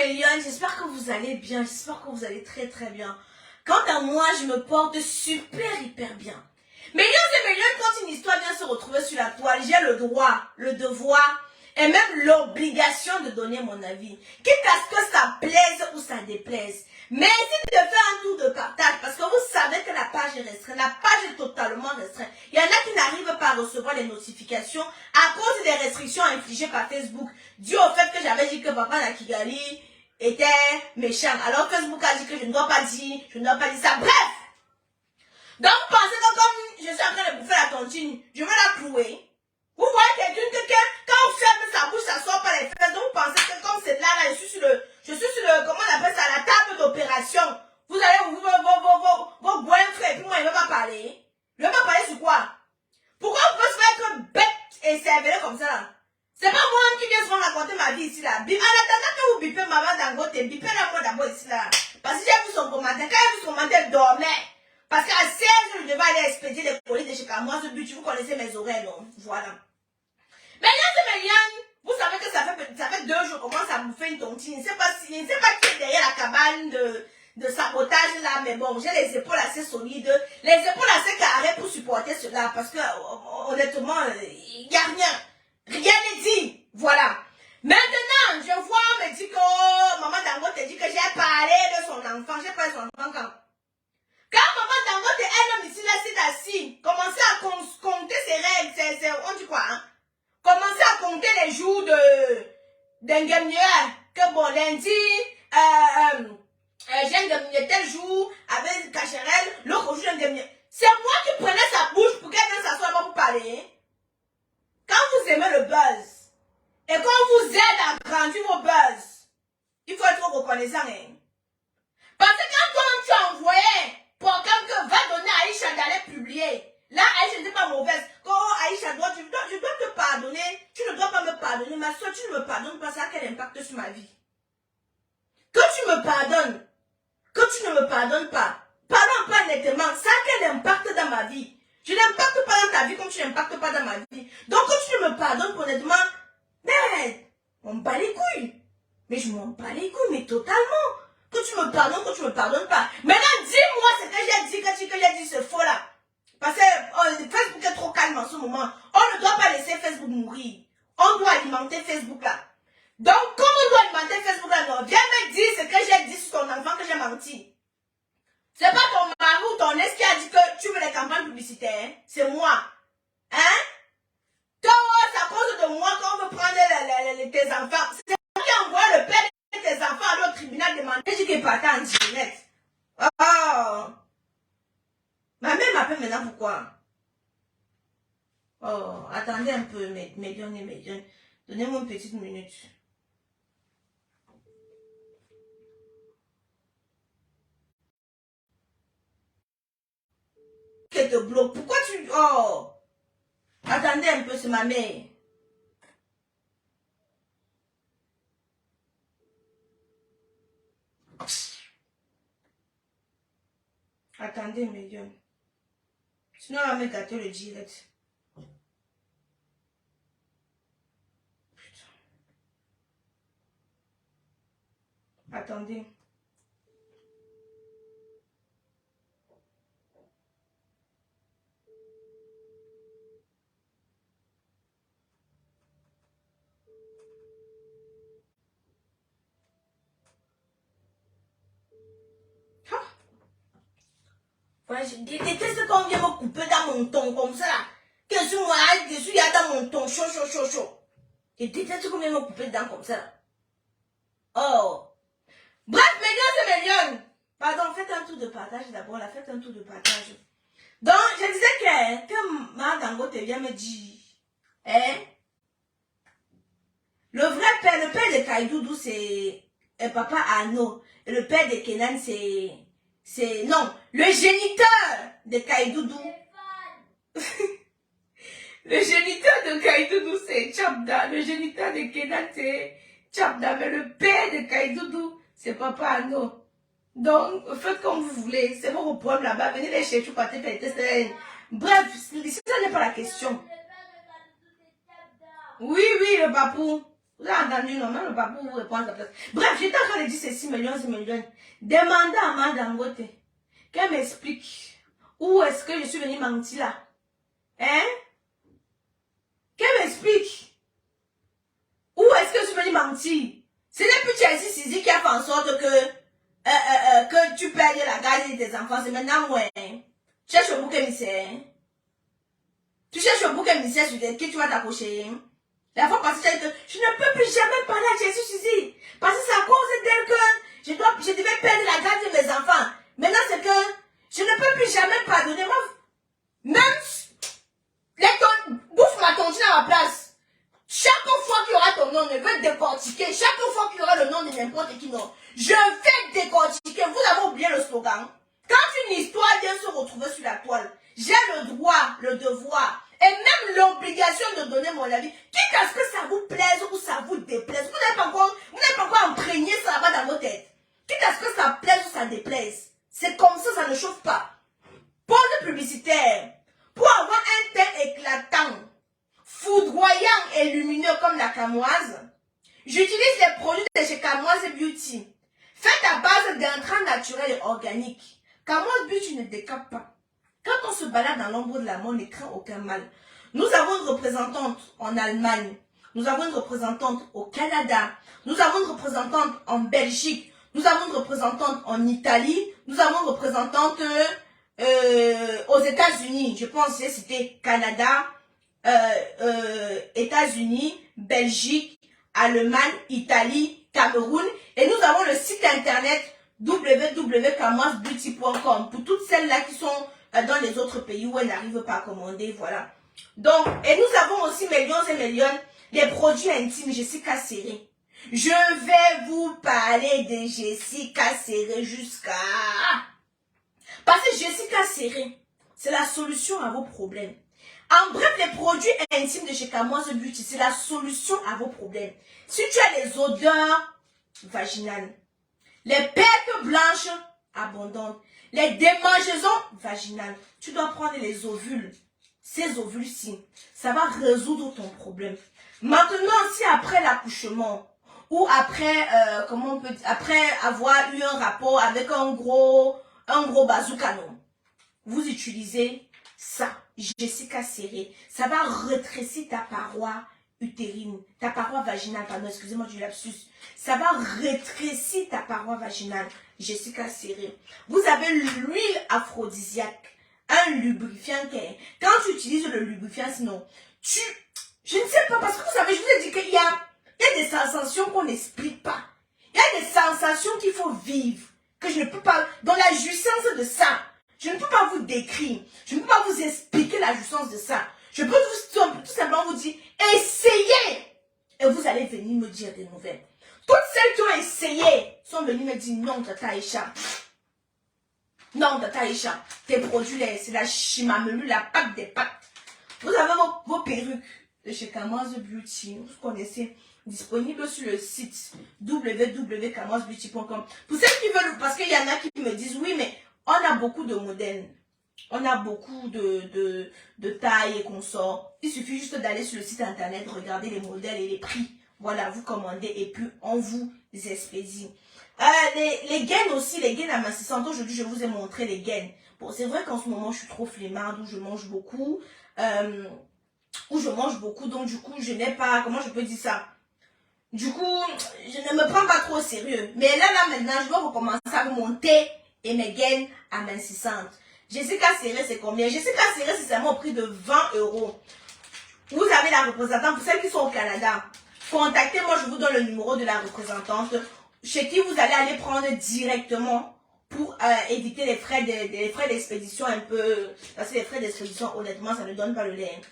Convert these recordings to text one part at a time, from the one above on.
millions, j'espère que vous allez bien, j'espère que vous allez très très bien. Quant à moi, je me porte super hyper bien. Millions et millions, quand une histoire vient se retrouver sur la toile, j'ai le droit, le devoir et même l'obligation de donner mon avis. Quitte à ce que ça plaise ou ça déplaise. Mais essayez de faire un tour de partage parce que vous savez que la page est restreinte. La page est totalement restreinte. Il y en a qui n'arrivent pas à recevoir les notifications à cause des restrictions infligées par Facebook. Dû au fait que j'avais dit que Papa Nakigali était méchant. Alors Facebook a dit que je ne dois pas dire ça. Bref! Donc vous pensez que comme je suis en train de bouffer la tontine, je vais la clouer. Vous voyez quelqu'un que quand on ferme sa bouche, ça sort pas les fesses. Donc vous pensez que comme c'est là, je suis sur le, comment on appelle ça, la table d'opération. Vous allez vos goinfres et puis moi, il ne va pas parler. Il ne va pas parler sur quoi? Pourquoi vous pouvez se faire être bête et servir comme ça là? C'est pas moi qui viens souvent raconter ma vie ici là. En attendant que vous bipez maman Dangote, bipez-la moi d'abord ici là. Parce que j'ai vu son commentaire. Quand j'ai vu son commentaire, dormait. Parce qu'à 16 heures, je devais aller expédier les colis de chez Camois. Ce but, vous connaissez mes oreilles, non? Voilà. Mais Yann, vous savez que ça fait 2 jours qu'on commence à bouffer une tontine. Je ne sais pas qui est derrière la cabane de sabotage là, mais bon, j'ai les épaules assez solides, les épaules assez carrées pour supporter cela. Parce que, honnêtement, il n'y a rien. Rien n'est dit. Voilà. Maintenant, je vois, on me dit que maman Dangote dit que j'ai parlé de son enfant. J'ai parlé de son enfant quand? Quand maman Dangote, elle homme ici, là, c'est assis, commencez à compter ses règles, on dit quoi, hein? Commencez à compter les jours d'ingénieur, que bon, lundi, j'ai ingénieur tel jour, avec Cachérel, l'autre jour ingénieur. C'est moi qui prenais sa bouche pour qu'elle vienne s'asseoir là pour parler, hein? Quand vous aimez le buzz, et qu'on vous aide à grandir vos buzz, il faut être reconnaissant, hein? Parce que quand toi, tu as envoyé programme que va donner à Aïcha d'aller publier. Là, Aïcha n'était pas mauvaise. Oh, Aïcha, je dois te pardonner. Tu ne dois pas me pardonner. Ma soeur, tu ne me pardonnes pas. Ça a quel impact sur ma vie? Que tu me pardonnes, que tu ne me pardonnes pas. Parlons pas nettement. Ça a quel impact dans ma vie? Je n'impacte pas dans ta vie comme tu n'impactes pas dans ma vie. Donc, que tu ne me pardonnes honnêtement, mais on me bat les couilles. Mais je m'en bats les couilles, mais totalement. Que tu me pardonnes, que tu me pardonnes pas. Maintenant, dis-moi ce que j'ai dit, que j'ai dit, c'est faux là. Parce que Facebook est trop calme en ce moment. On ne doit pas laisser Facebook mourir. On doit alimenter Facebook là. Donc, comme on doit alimenter Facebook là, non, viens me dire ce que j'ai dit sur ton enfant que j'ai menti. C'est pas ton mari ou ton ex qui a dit que tu veux les campagnes publicitaires. C'est moi. Hein? Toi, c'est à cause de moi qu'on veut prendre tes enfants. C'est moi qui envoie le père de tes enfants à l'autre tribunal demander qu'il est parti en direct. Oh! Ma mère m'appelle maintenant pourquoi? Oh, attendez un peu, mes jeunes. Donnez-moi une petite minute. Qu'elle te bloque. Pourquoi tu... Oh! Attendez un peu, c'est ma mère. Attendez, mes jeunes. Sinon, elle va me gâter le direct. Putain. Attendez. Ouais, je déteste quand on vient me couper dans mon ton comme ça là. Que je suis là dans mon ton chaud. Je déteste qu'on vient me couper dedans comme ça là. Oh. Bref, millions. Pardon, faites un tour de partage d'abord là, faites un tour de partage. Donc, je disais que ma Dangote vient me dire, hein, le vrai père, le père de Kaidoudou, c'est papa Arnaud. Et le père de Kenan, non, le géniteur de Kaidoudou. Le géniteur de Kaidoudou, c'est Tchabda. Le géniteur de Kenan, c'est Tchabda. Mais le père de Kaidoudou, c'est papa Arnaud. Donc, faites comme vous voulez. C'est vos problèmes là-bas. Venez les chercher, partez faire les tests. Bref, ça n'est pas la question. Oui, le papou. Vous avez entendu, non, même le papa vous répond à sa place. Bref, j'étais en train de dire ces 6 millions, 6 millions. Demandez à Amanda Dangote qu'elle m'explique où est-ce que je suis venue mentir là. Hein? Qu'elle m'explique où est-ce que je suis venue mentir. Ce n'est plus Chelsea Sisi qui a fait en sorte que tu perds la garde de tes enfants. C'est maintenant moi. Hein? Tu cherches au bouc émissaire. Tu cherches au bouc émissaire sur qui tu vas t'accrocher. Hein? La fois passée, tu as dit que je ne peux plus jamais parler à Chelsea Sisi. Parce que c'est à cause d'elle que je devais perdre la garde de mes enfants. Maintenant, c'est que je ne peux plus jamais pardonner. Moi, même bouffe ma tontine à ma place. Chaque fois qu'il y aura ton nom, je vais décortiquer. Chaque fois qu'il y aura le nom de n'importe qui, non, je vais décortiquer. Vous avez oublié le slogan. Quand une histoire vient se retrouver sur la toile, j'ai le droit, le devoir et même l'obligation de donner mon avis. Quitte à ce que ça vous plaise ou ça vous déplaise. Vous n'avez pas encore imprégné ça là-bas dans vos têtes. Quitte à ce que ça plaise ou ça déplaise. C'est comme ça, ça ne chauffe pas. Pause publicitaire. Pour avoir un teint éclatant, foudroyant et lumineux comme la camoise, j'utilise les produits de chez Camoise Beauty. Faits à base d'intrants naturels et organiques. Camoise Beauty ne décape pas. Quand on se balade dans l'ombre de la mort, on ne craint aucun mal. Nous avons une représentante en Allemagne. Nous avons une représentante au Canada. Nous avons une représentante en Belgique. Nous avons une représentante en Italie. Nous avons une représentante aux États-Unis. Je pense que j'ai cité Canada, États-Unis, Belgique, Allemagne, Italie, Cameroun. Et nous avons le site internet www.camoisebeauty.com pour toutes celles-là qui sont dans les autres pays où elles n'arrivent pas à commander. Voilà. Donc, et nous avons aussi millions et millions les produits intimes Jessica Serré. Je vais vous parler de Jessica Serré jusqu'à... Parce que Jessica Serré, c'est la solution à vos problèmes. En bref, les produits intimes de chez Camoise Beauty, c'est la solution à vos problèmes. Si tu as les odeurs vaginales, les pertes blanches abondantes, les démangeaisons vaginales, tu dois prendre les ovules. Ces ovules-ci, ça va résoudre ton problème. Maintenant, si après l'accouchement, ou après, après avoir eu un rapport avec un gros bazooka, non, vous utilisez ça, Jessica Serré, ça va rétrécir ta paroi utérine, ta paroi vaginale, pardon, excusez-moi du lapsus, ça va rétrécir ta paroi vaginale, Jessica Serré. Vous avez l'huile aphrodisiaque, un lubrifiant qui est, quand tu utilises le lubrifiant, sinon, je ne sais pas, parce que vous savez, je vous ai dit qu'il y a des sensations qu'on n'explique pas, il y a des sensations qu'il faut vivre, que je ne peux pas, dans la jouissance de ça, je ne peux pas vous décrire, je ne peux pas vous expliquer la jouissance de ça. Je peux tout simplement vous dire, essayez. Et vous allez venir me dire des nouvelles. Toutes celles qui ont essayé sont venues me dire, non, Tata Aïcha. Non, Tata Aïcha, tes produits, c'est la chimamelu, la pâte des pâtes. Vous avez vos perruques de chez Camoise Beauty, vous connaissez, disponible sur le site www.camoisebeauty.com. Pour celles qui veulent, parce qu'il y en a qui me disent, oui, mais on a beaucoup de modèles. On a beaucoup de tailles et consorts. Il suffit juste d'aller sur le site internet, regarder les modèles et les prix. Voilà, vous commandez et puis on vous expédie. Les gaines aussi, les gaines amincissantes. Aujourd'hui, je vous ai montré les gaines. Bon, c'est vrai qu'en ce moment, je suis trop flemmarde, où je mange beaucoup. Donc du coup, je n'ai pas... Comment je peux dire ça? Du coup, je ne me prends pas trop au sérieux. Mais là, maintenant, je vais recommencer à vous monter et mes gaines amincissantes. Jessica Serré, c'est combien? Jessica Serré, c'est seulement au prix de 20 €. Vous avez la représentante, pour celles qui sont au Canada. Contactez-moi, je vous donne le numéro de la représentante, chez qui vous allez aller prendre directement pour éviter les frais d'expédition un peu. Parce que les frais d'expédition, honnêtement, ça ne donne pas le lait.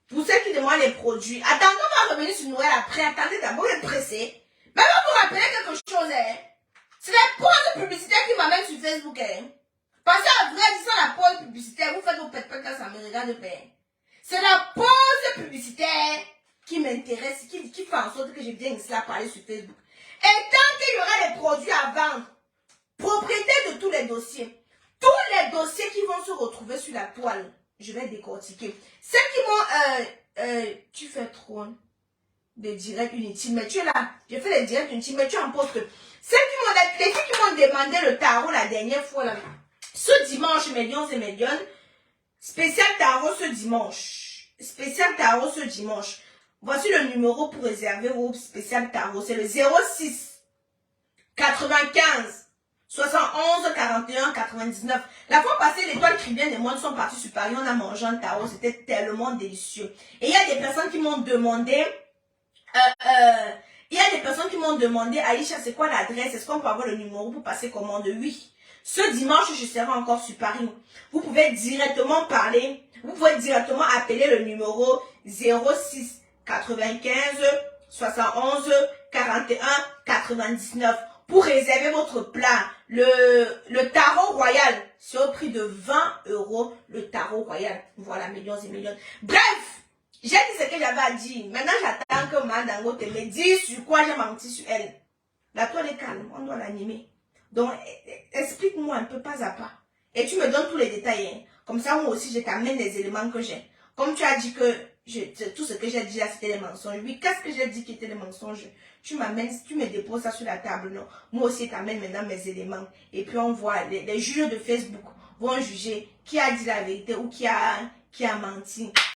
Pour ceux qui demandent les produits, attendez, on va revenir sur Noël après. Attendez d'abord, vous êtes pressés. Mais on va vous rappeler quelque chose, hein. C'est la pause publicitaire qui m'amène sur Facebook, hein. Parce qu'à vrai dire, sans la pause publicitaire, vous faites vos pète-pète quand ça me regarde faire. C'est la pause publicitaire qui m'intéresse, qui fait en sorte que je vienne ici à parler sur Facebook. Et tant qu'il y aura des produits à vendre, propriété de tous les dossiers qui vont se retrouver sur la toile, je vais décortiquer. Celles qui vont, tu fais trop, hein. des directs inutiles. Mais tu es là. Je fais les directs inutiles, mais tu en postes. Les filles qui m'ont demandé le tarot la dernière fois, là. Ce dimanche, mes lions et mes lionnes, spécial tarot ce dimanche. Spécial tarot ce dimanche. Voici le numéro pour réserver vos spécial tarot. C'est le 06 95 71 41 99. La fois passée, l'étoile Cribienne et moi nous sommes partis sur Paris. On a mangé un tarot. C'était tellement délicieux. Et il y a des personnes qui m'ont demandé... il y a des personnes qui m'ont demandé, Aïcha, c'est quoi l'adresse? Est-ce qu'on peut avoir le numéro pour passer commande? Oui. Ce dimanche, je serai encore sur Paris. Vous pouvez directement parler. Vous pouvez directement appeler le numéro 06 95 71 41 99 pour réserver votre plat. Le tarot royal, c'est au prix de 20 €. Le tarot royal. Voilà, millions et millions. Bref, j'ai dit ce que j'avais à dire. Maintenant, j'attends que Mandangote me dise sur quoi j'ai menti sur elle. La toile est calme, on doit l'animer. Donc, explique-moi un peu pas à pas. Et tu me donnes tous les détails. Hein. Comme ça, moi aussi, je t'amène les éléments que j'ai. Comme tu as dit que tout ce que j'ai dit là, c'était des mensonges. Oui, qu'est-ce que j'ai dit qui était des mensonges? Tu m'amènes, tu me déposes ça sur la table, non? Moi aussi, t'amènes maintenant mes éléments. Et puis, on voit, les juges de Facebook vont juger qui a dit la vérité ou qui a menti.